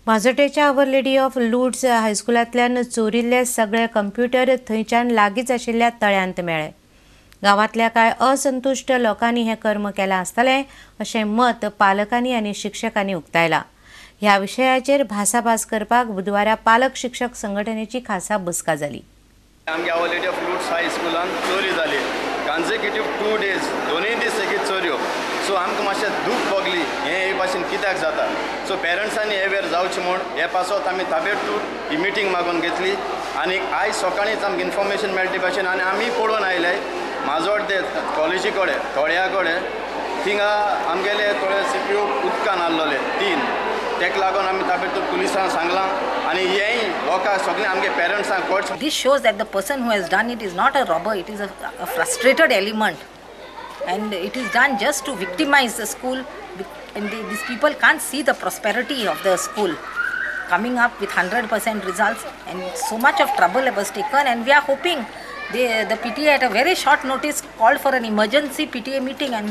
माजोटेच्या our lady of लूड्स हायस्कुलांतल्यान चोरिल्ले सगळे computer थंयच्यान लागींच आशिल्ल्या तळ्यांत मेळ्ळे. गांवांतल्या कांय असंतुश्ट लोकांनी हे कर्म केलां आसतलें अशें मत पालकांनी आनी शिक्षकांनी उक्तायलां. ह्या विशयाचेर भासाभास करपाक बुधवारा पालक शिक्षक संघटनेची खासा बसका जाली. आमगे अवर लेडी ऑफ लूड्स हायस्कुलान चोरी जाली. कॉन्सिक्युटीव 2 days दोनूय दीस सेगीत चोरयो. सो आमकां मातशें दूख भोगली हें हे भाशेन कित्याक जाता. सो पेरंट्सांनी अवेर जावचें म्हूण हे पासत आमी ताबडतोब ही मिटींग मागून घेतली आनी आयज सकाळींच आमकां इन्फॉर्मेशन मेळटे भाशेन आनी आमी पळोवन आयले माजोड ते कॉलेजी कडेन थोड्या कडेन थिंगा आमगेले थोडे सीपीओ उदकान आसलेले 3 तेका लागून आमी ताबडतोब पुलिसांक सांगलां आनी हेंय लोकांक सगळे आमगे पेरंट्सांक कळचें. This shows that the person who has done it is not a robber, it is a frustrated element, and it is done just to victimize the school, and these people can't see the prosperity of the school coming up with 100% results, and so much of trouble was taken, and we are hoping the PTA at a very short notice called for an emergency PTA meeting, and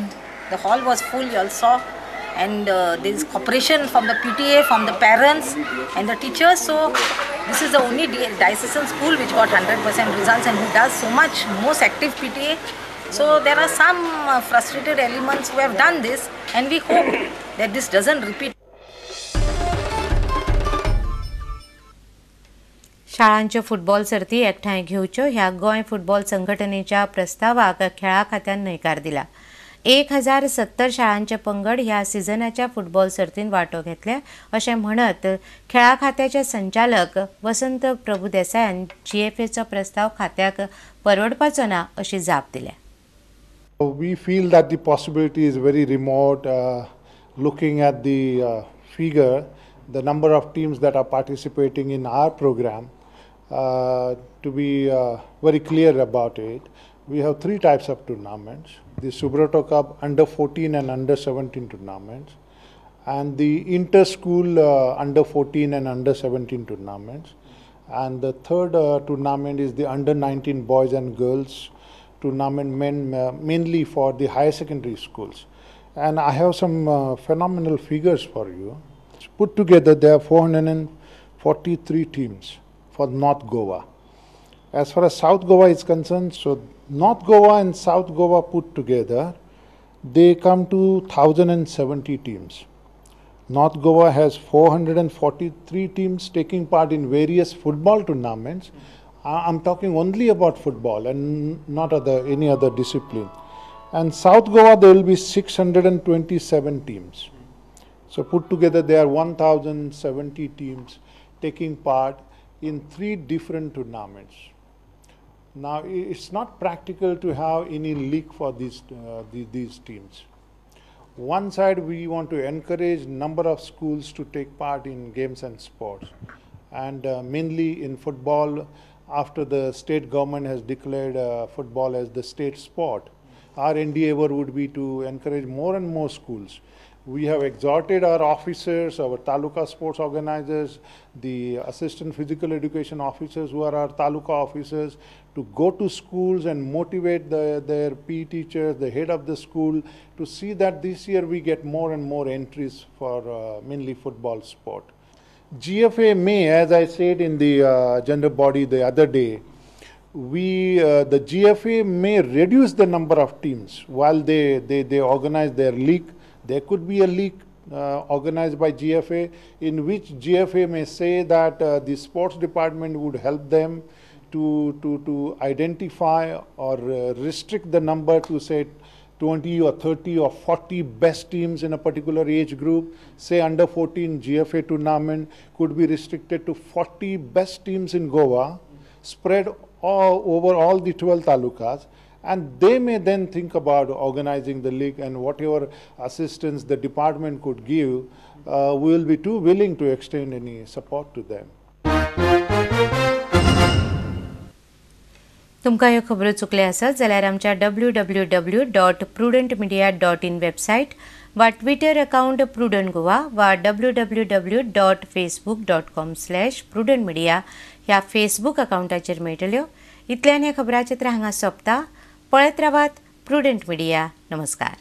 the hall was full, you all saw, and there is cooperation from the PTA, from the parents and the teachers. So this is the only diocesan school which got 100% results and who does so much most active PTA. So there are some frustrated elements who have done this, and we hope that this doesn't repeat. शाळांच्यो football सर्ती एकठांय घेवच्यो ह्या Goa football संघटनेच्या प्रस्तावाक खेळा खात्यान न्हयकार दिला. 1070 शाळांचे पंगड ह्या सिजनाच्या फुटबॉल सर्तीन वांटो घेतले अशें म्हणत खेळा खात्याचे संचालक वसंत प्रभुदेसायान GFAचो प्रस्ताव खात्याक परवडपाचो ना अशी जाप दिल्या. We feel that the possibility is very remote. Looking at the figure, the number of teams that are participating in our program, to be very clear about it, we have 3 types of tournaments. The Subroto Cup under 14 and under 17 tournaments, and the inter-school under 14 and under 17 tournaments, and the third tournament is the under 19 boys and girls tournament, mainly for the higher secondary schools. And I have some phenomenal figures for you. Put together there are 443 teams for North Goa. As far as South Goa is concerned, so North Goa and South Goa put together, they come to 1070 teams. North Goa has 443 teams taking part in various football tournaments. I'm talking only about football and not any other discipline. And South Goa, there will be 627 teams. So put together there are 1070 teams taking part in 3 different tournaments. Now it's not practical to have any league for these teams. One side we want to encourage number of schools to take part in games and sports, and mainly in football. After the state government has declared football as the state sport, our endeavor would be to encourage more and more schools. We have exhorted our officers, our taluka sports organizers, the assistant physical education officers who are our taluka officers, to go to schools and motivate their PE teachers, the head of the school, to see that this year we get more and more entries for mainly football sport. GFA may, as I said in the gender body the other day, the GFA may reduce the number of teams while they organize their league. There could be a league organized by GFA in which GFA may say that the sports department would help them to identify or restrict the number to say 20 or 30 or 40 best teams in a particular age group. Say under 14 GFA tournament could be restricted to 40 best teams in Goa, spread over all the 12 talukas. And they may then think about organizing the league, and whatever assistance the department could give, we will be too willing to extend any support to them. तुमकां ह्यो खबरो चुकले आसत जाल्यार आमच्या www.prudentmedia.in website वा Twitter account prudent Goa वा www.facebook.com/prudentmedia ह्या फेसबूक अकाउंटाचेर मेळटल्यो. इतल्यान ह्या खबराचेर हांगा सोंपता. पळयत रावात प्रुडंट मिडिया. नमस्कार.